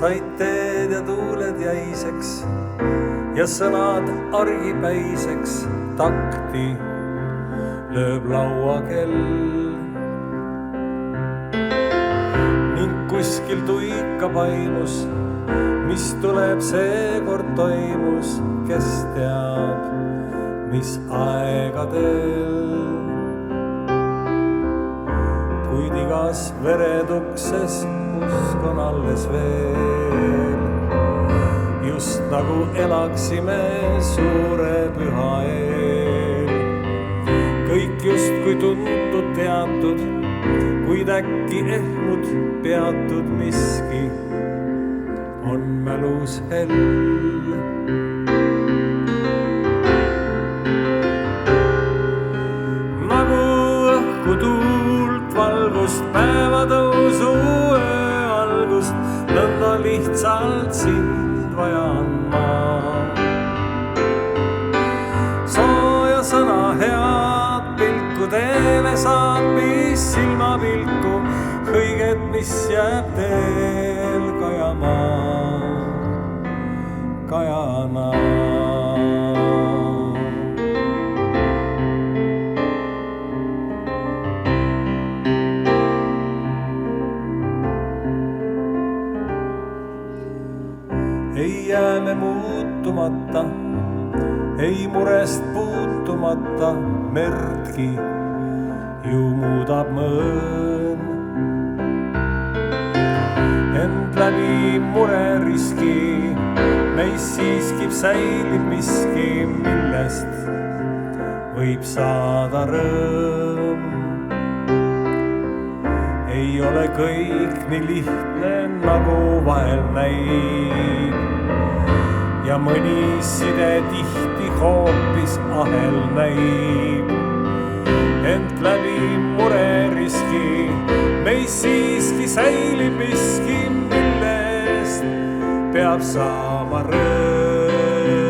said teed ja tuuled jäiseks ja sõnad argipäiseks. Takti lööb lauakell ning kuskil tuikab aimus, mis tuleb seekord toimus. Kes teab, mis aegadel, kuid igas veredukses usk on alles veel. Just nagu elaksime suure püha eel. Kõik justkui tuntud teatud, kuid äkki ehmud peatud miski on mälus hell. Nagu õhku tuult, valgust, päevatõusu, öö algust, nõnda lihtsalt sind vaja on ma. Sooja sõna head pilku teele saad, mis silmapilku kõiget, mis jääb teel kajama, kajana. Ei jää me muutumata, ei murest puutumata, merdki ju muudab mõõn. Ent läbi mureriski meis siiski säilib miski, millest võib saada rõõm. Ei ole kõik nii lihtne, nagu vahel näib, ja mõni side tihti hoopis ahel näib. Ent läbi mureriski meis siiski säilib miski, millest peab saama rõõm.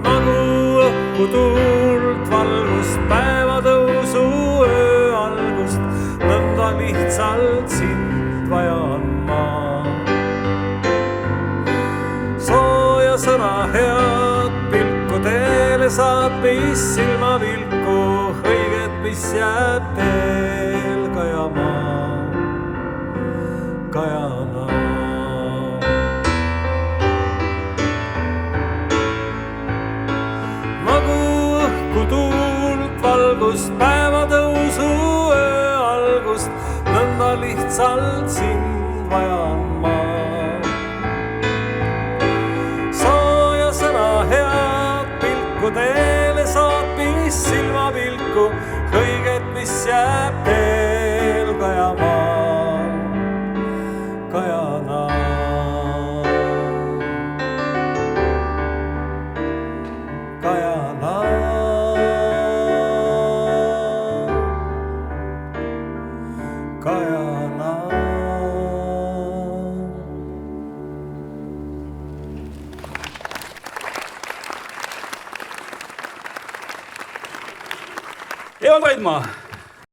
Nagu õhku tuult, valgust, päevatõusu, öö algust, nõnda lihtsalt sind vaja on ma. Sooja sõna head pilku teele saad, mis silmapilku õiget, mis jääb teel kajama, kajana. Nagu õhku tuult, valgust, päevatõusu, öö algust, nõnda lihtsalt sind vaja on ma. Sooja sõna head pilku teele saad, mis silmapilku kõiget, mis jääb teel kajama, kajana. Kajana, kajana. Evan Vaidmaa.